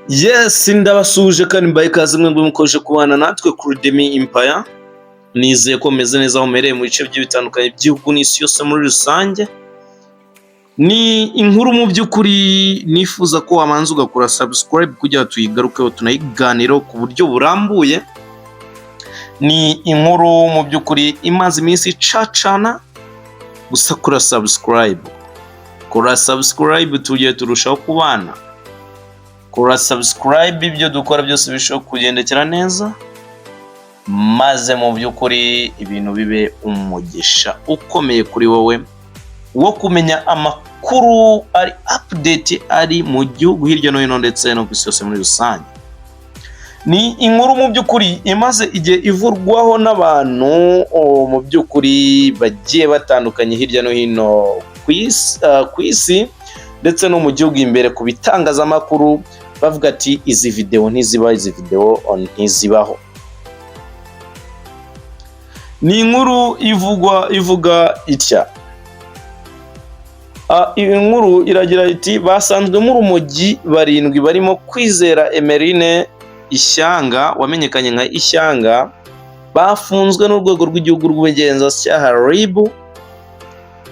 Yes, ndabasuje kandi mbaye ikaze mwembi mukoje kubana natwe kuri Demi Empire. Nizeye ko meze neza aho muhereye mu bice bitandukanye by'igihugu n'isi yose muri rusange. Ni inkuru mu by'ukuri nifuza ko wamanza ugakora subscribe kugira tuyigarukeho tunayiganiraho ku buryo burambuye. Ni inkuru mu by'ukuri imaze iminsi cacana, gusa kora subscribe. Kora subscribe tugiye turushaho kubana. Kora subscribe ibyo dukora byose bishoboka kugendekera neza, maze mu by'ukuri ibintu bibe umugisha ukomeye kuri wowe wo kumenya amakuru ari update ari mu gihugu hirya no hino ndetse no ku isi yose muri rusange. Ni inkuru mu by'ukuri imaze igihe ivurwaho n'abantu mu by'ukuri bagiye batandukanye hirya no hino ku isi ndetse no mu gihugu imbere ku bitangazamakuru, bavuga ati izi video ntizibaho, izi video ntizibaho. Ni inkuru ivuga itya. Iyi nkuru iragira iti basanzwe mu rumogi barindwi barimo Kwizera Emeline Ishyanga wamenyekanye nka Ishyanga, bafunzwe n'urwego rw'igihugu rw'ubugenzacyaha RIB.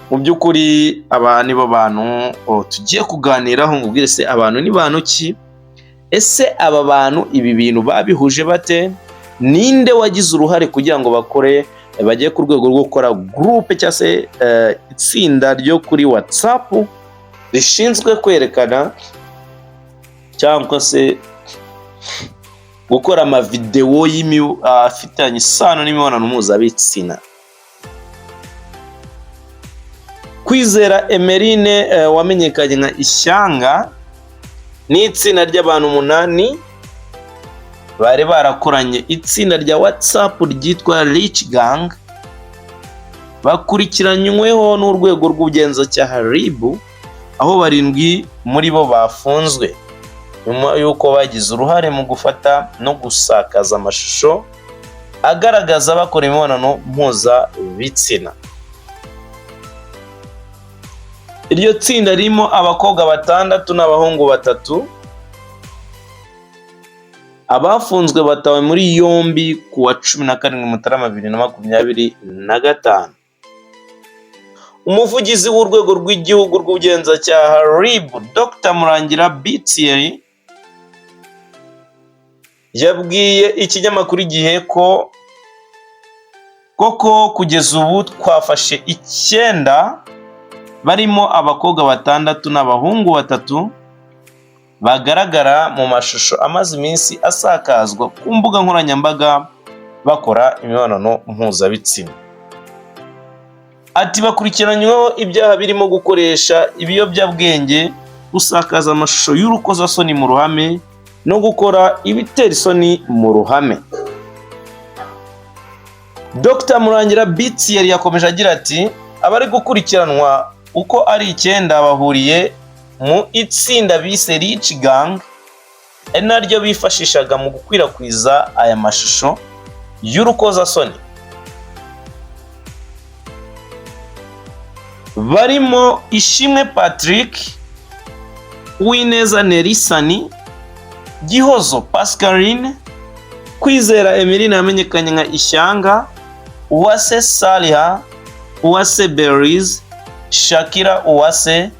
Mu by'ukuri aba nibo bantu tugiye kuganiraho, ngubwire se abantu ni bantu ki, ese aba bantu ibi bintu babihuje bate, ninde wagize uruhare kugira ngo bagiye ku rwego rwo gukora groupe cyangwa se itsinda ryo kuri WhatsApp rishinzwe kwerekana cyangwa se gukora amavideo afitanye isano n'imibonano mpuzabitsina. Kwizera Emeline wamenyekanye nka Ishyanga ni itsinda ry'abantu 8 bari barakoranye itsinda rya WhatsApp ryitwa Rich Gang, bakurikiranyweho n'urwego rw'ubugenzacyaha RIB, aho 7 muri bo bafunzwe nyuma y'uko bagize uruhare mu gufata no gusakaza amashusho agaragaza bakora imibonano mpuzabitsina. Iryo tsinda ririmo abakobwa 6 n'abahungu 3. Abafunzwe batawe muri yombi ku wa 17 Mutarama 2025. Umuvugizi w'urwego rw'igihugu rw'ubugenzacyaha RIB, Dr. Murangira Thierry, yabwiye ikinyamakuru Igihe ko koko kugeza ubu twafashe 9 barimo abakobwa 6 n'abahungu 3 bagaragara mu mashusho amaze iminsi asakazwa ku mbuga nkoranyambaga bakora imibonano mpuzabitsina. Ati bakurikiranyweho ibyaha birimo gukoresha ibiyobyabwenge, gusakaza amashusho y'urukozasoni mu ruhame no gukora ibitera isoni mu ruhame. Dr. Murangira Thierry yakomeje agira ati abari gukurikiranwa uko ari 9 bahuriye mu itsinda bise Rich Gang, naryo bifashishaga mu gukwirakwiza aya mashusho y'urukozasoni. Barimo Ishimwe Patrick, Uwineza Nerisani, Gihozo Pascaline, Kwizera Emeline yamenyekanye nka Ishyanga, Uwase Saliha, Uwase Beriz, Shakira Uwase,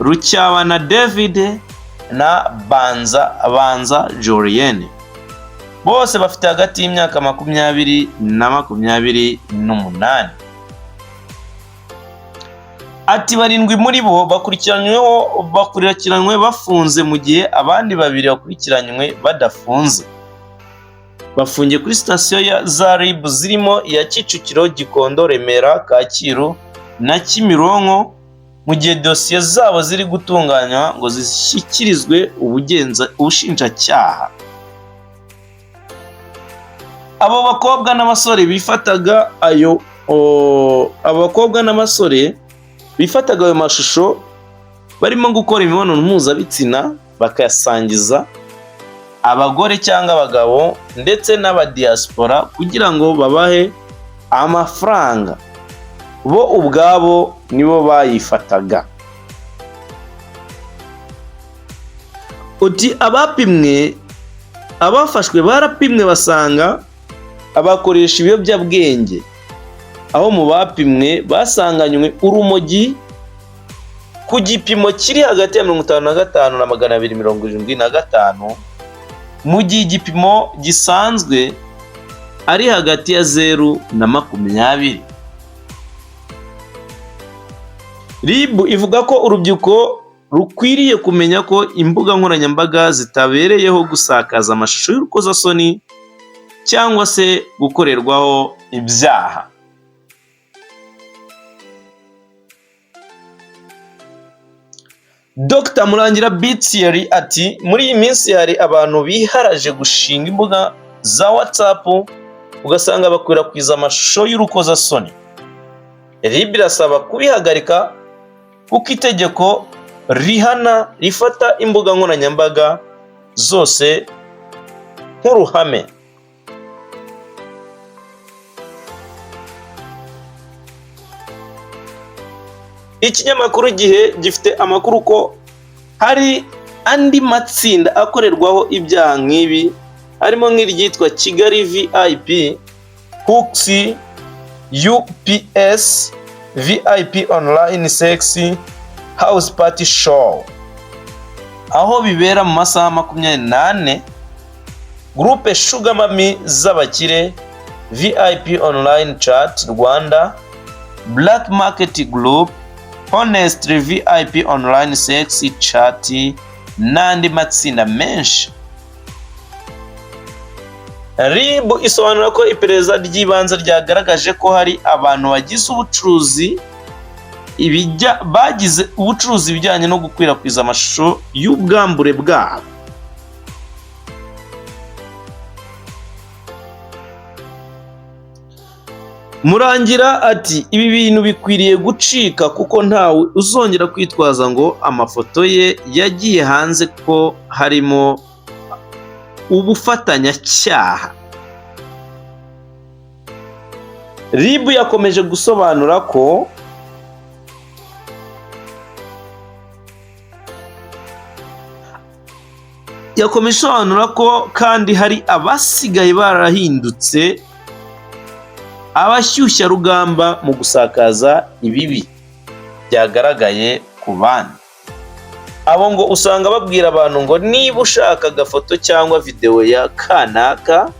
Rucyabana David na Banza Jorienne. Bose bafite hagati y'imyaka 20 na 28. Ati 7 muri bo bakurikiranywe bafunze mu gihe abandi 2 bakurikiranywe badafunze. Bafungiye kuri sitasiyo za RIB zirimo iya Kicukiro, Gikondo, Remera, Kacyiru na Kimironko, mu gihe dosiye zabo ziri gutunganywa ngo zishyikirizwe ubushinjacyaha. Abo bakobwa n'abasore bifataga ayo mashusho barimo gukora imibonano mpuzabitsina bakayasangiza abagore cyangwa abagabo ndetse n'abadiaspora kugira ngo babahe amafaranga, bo ubwabo nibo bayifataga. uti abafashwe barapimwe basanga abakoresha ibiyobyabwenge, aho mu bapimwe basanganywe urumogi ku gipimo kiri hagati ya 55 na 275, mu gihe igipimo gisanzwe ari hagati ya 0 na 20. RIB ivuga ko urubyiruko rukwiriye kumenya ko imbuga nkoranyambaga zitabereyeho gusakaza amashusho y'urukozasoni cyangwa se gukorerwaho ibyaha. Dr. Murangira Bitsiyeri ati muri iyi minsi hari abantu biharaje gushinga imbuga za WhatsApp ugasanga bakwirakwiza amashusho y'urukozasoni. RIB irasaba kubihagarika kuko itegeko rihana rifata imbuga nkoranyambaga zose nk'uruhame. Ikinyamakuru Igihe gifite amakuru ko hari andi matsinda akorerwaho ibyaha nk'ibi, harimo nk'iryitwa Kigali VIP, Hooks, UPS, VIP Online Sex, House Party Show, aho bibera mu masaha 24. Groupe Sugar Mami z'abakire, VIP Online Chat Rwanda, Black Market Group, Honestly VIP Online Sex Chat n'andi matsinda menshi. RIB isobanura ko iperereza ry'ibanze ryagaragaje ko hari abantu bagize ubucuruzi bijyanye no gukwirakwiza amashusho y'ubwambure bwabo. Murangira ati ibi bintu bikwiriye gucika kuko ntawe uzongera kwitwaza ngo amafoto ye yagiye hanze ko harimo ubufatanyacyaha. RIB yakomeje gusobanura ko kandi hari abasigaye barahindutse abashyushya rugamba mu gusakaza ibibi byagaragaye ku bandi. Abo ngo usanga babwira abantu ngo niba ushaka agafoto cyangwa video ya kanaka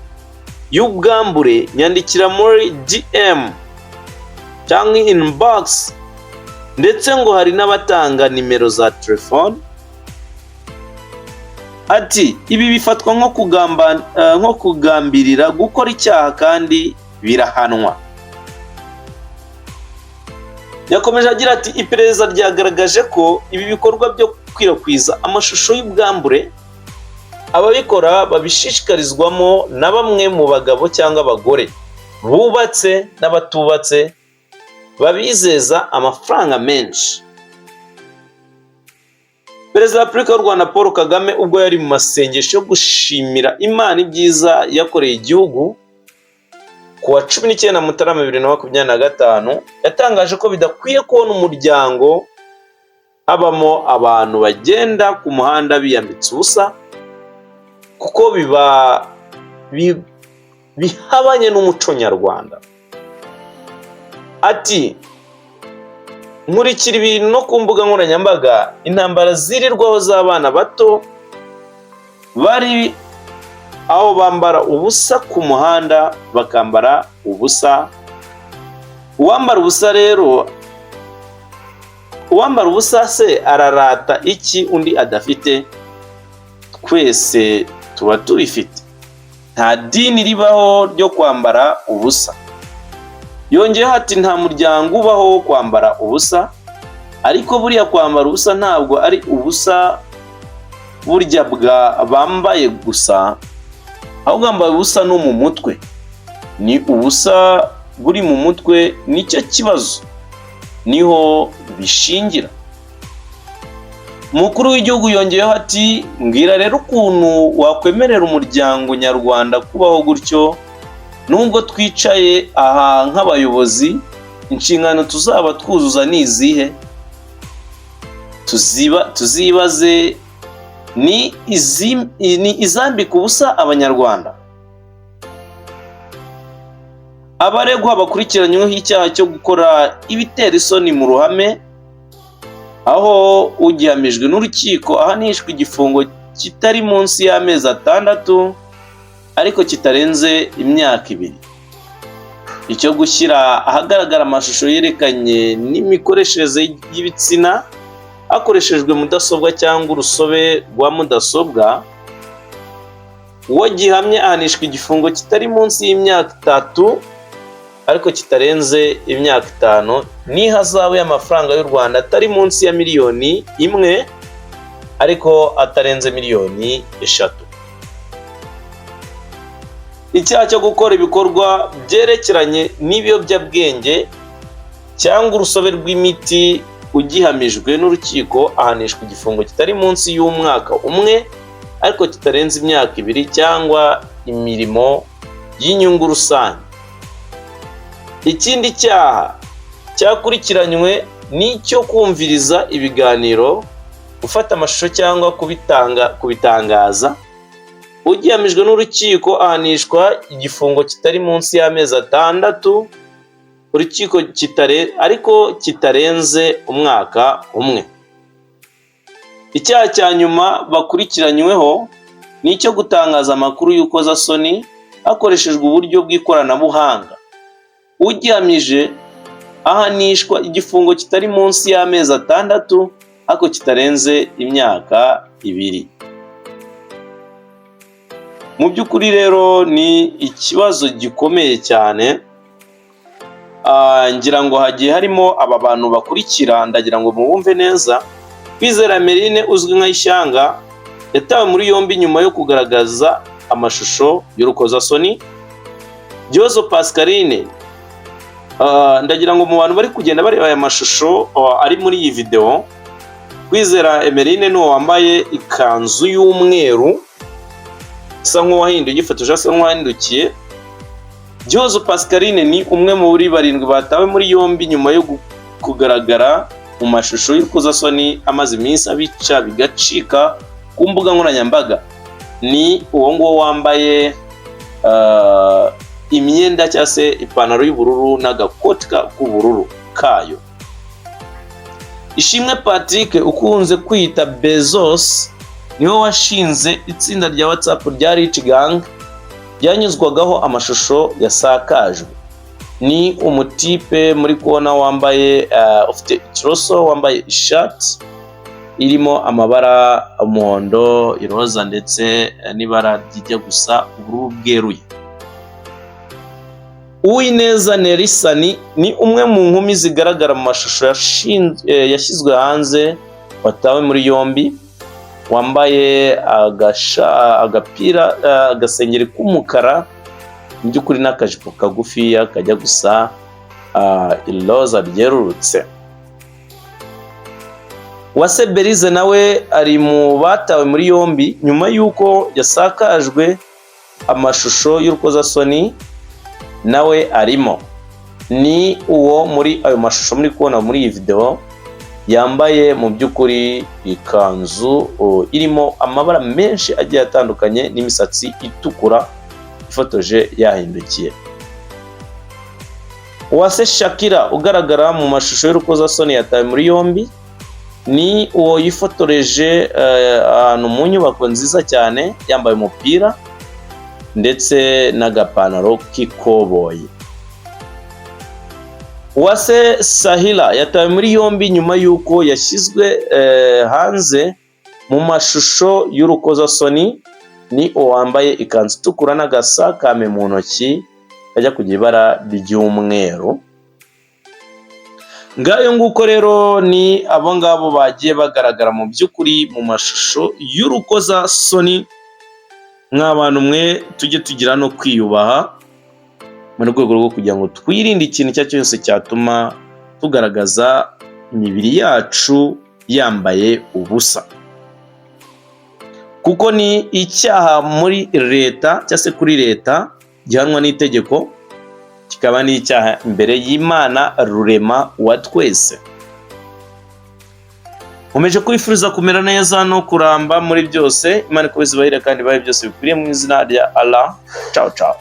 y'ubwambure nyandikira muri DM cyangwa inbox, ndetse ngo hari n'abatanga nimero za telefone. Ati ibi bifatwa nko kugambirira gukora icyaha kandi birahanwa. Yakomeje agira ati iperereza ryagaragaje ko ibi bikorwa byo gukwirakwiza amashusho y'ubwambure ababikora babishishikarizwamo na bamwe mu bagabo cyangwa abagore bubatse n'abatubatse babizeza amafaranga menshi. Perezida wa Repubulika y'u Rwanda Paul Kagame ubwo yari mu masengesho yo gushimira Imana ibyiza yakoreye igihugu ku wa 19 Mutarama 2025, yatangaje ko bidakwiye kubona umuryango habamo abantu bagenda ku muhanda biyambitse ubusa kuko bihabanye n'umuco nyarwanda. Ati nkurikira ibintu no ku mbuga nkoranyambaga, intambara zirirwaho z'abana bato bari aho bambara ubusa ku muhanda bakambara ubusa. Uwambara ubusa se ararata iki undi adafite? Twese tuba tubifite, nta dini ribaho ryo kwambara ubusa. Yongeyeho ati nta muryango ubaho wo kwambara ubusa, ariko buriya kwambara ubusa ntabwo ari ubusa burya bambaye gusa, ahubwo bambaye ubusa no mu mutwe. Ni ubusa buri mu mutwe, nicyo kibazo, niho bishingira. Umukuru w'igihugu yongeyeho ati mbwira rero ukuntu wakwemerera umuryango nyarwanda kubaho gutyo, nubwo twicaye aha nk'abayobozi, inshingano tuzaba twuzuza ni izihe? Tuzibaze ni izambika ubusa Abanyarwanda. Abaregwa bakurikiranyweho icyaha cyo gukora ibitera isoni mu ruhame, aho ugihamijwe n'urukiko ahanishwa igifungo kitari munsi y'amezi 6 ariko kitarenze imyaka 2. Icyo gushyira ahagaragara amashusho yerekanye n'imikoreshereze y'ibitsina hakoreshejwe mudasobwa cyangwa urusobe rwa mudasobwa, uwo gihamye ahanishwa igifungo kitari munsi y'imyaka 3 ariko kitarenze imyaka 5 n'ihazabu y'amafaranga y'u Rwanda atari munsi ya miliyoni 1 ariko atarenze miliyoni 3. Icyaha cyo gukora ibikorwa byerekeranye n'ibiyobyabwenge cyangwa urusobe rw'imiti ugihamijwe n'urukiko ahanishwa igifungo kitari munsi y'umwaka 1 ariko kitarenze imyaka 2 cyangwa imirimo y'inyungu rusange. Ikindi cyaha cyakurikiranywe n'icyo kumviriza ibiganiro, gufata amashusho cyangwa kubitangaza, ugihamijwe n'urukiko ahanishwa igifungo kitari munsi y'amezi 6 urukiko ariko kitarenze umwaka 1. Icyaha cya nyuma bakurikiranyweho ni icyo gutangaza amakuru y'ukozasoni hakoreshejwe uburyo bw'ikoranabuhanga. Ugihamije ahanishwa igifungo kitari munsi y'amezi 6 ariko kitarenze imyaka 2. Mu by'ukuri rero ni ikibazo gikomeye cyane. Ngira ngo hagiye harimo aba bantu bakurikira, ndagira ngo mubumve neza. Kwizera Emeline uzwi nka Ishyanga yatawe muri yombi nyuma yo kugaragaza amashusho y'urukozasoni. Gyozo Pascaline, ndagira ngo mu bantu bari kugenda bareba aya mashusho ari muri iyi video, Kwizera Emeline ni wambaye ikanzu y'umweru isa nk'uwahinduye igifotoje, asa nk'uwahindukiye. Gyozo Pascaline ni umwe muri 7 batawe muri yombi nyuma yo kugaragara mu mashusho y'urukozasoni amaze iminsi abica bigacika ku mbuga nkoranyambaga. Ni uwo nguwo wambaye imyenda cyangwa se ipantaro y'ubururu n'agakoti k'ubururu kayo. Ishimwe Patrick ukunze kwita Bezos niwe washinze itsinda rya WhatsApp rya Rich Gang ryanyuzwagaho amashusho yasakajwe. Ni umutipe muri kubona wambaye ufite ikiroso, wambaye ishati irimo amabara umuhondo, iroza ndetse n'ibara ryijya gusa ubururu bweruye. Uwineza Nerisani ni umwe mu nkumi zigaragara mu mashusho yashyizwe hanze, watawe muri yombi, wambaye agapira agasengeri k'umukara mu by'ukuri n'akajipo kagufiya kajya gusa iroza ryerurutse. Uwase Belize nawe ari mu batawe muri yombi nyuma y'uko yasakajwe amashusho y'urukozasoni, nawe arimo. Ni uwo muri ayo mashusho muri kubona muri iyi video, yambaye mu by'ukuri ikanzu irimo amabara menshi agiye atandukanye n'imisatsi itukura ifotoje yahindukiye. Uwase Shakira ugaragara mu mashusho y'urukozasoni yatawe muri yombi, ni uwo yifotoreje ahantu mu nyubako nziza cyane yambaye umupira ndetse n'agapantaro k'ikoboyi. Uwase Sahila yatawe muri yombi nyuma y'uko yashyizwe hanze mu mashusho y'urukozasoni. Ni uwambaye ikanzu itukura n'agasakame mu ntoki kajya kugira ibara ry'umweru. Ngayo nguko rero ni abo ngabo bagiye bagaragara mu by'ukuri mu mashusho y'urukozasoni. Nk'abantu mwe tujye tugira no kwiyubaha mu rwego rwo kugira ngo twirinde ikintu icyo cyose cyatuma tugaragaza imibiri yacu yambaye ubusa, kuko ni icyaha muri leta cyangwa se kuri leta gihanwa n'itegeko, kikaba n'icyaha imbere y'Imana rurema wa twese. nkomeje kwifuriza kumera neza no kuramba muri byose. Imana ikomeze ibahire kandi ibahe byose bikwiriye mu izina rya Allah. Ciao ciao.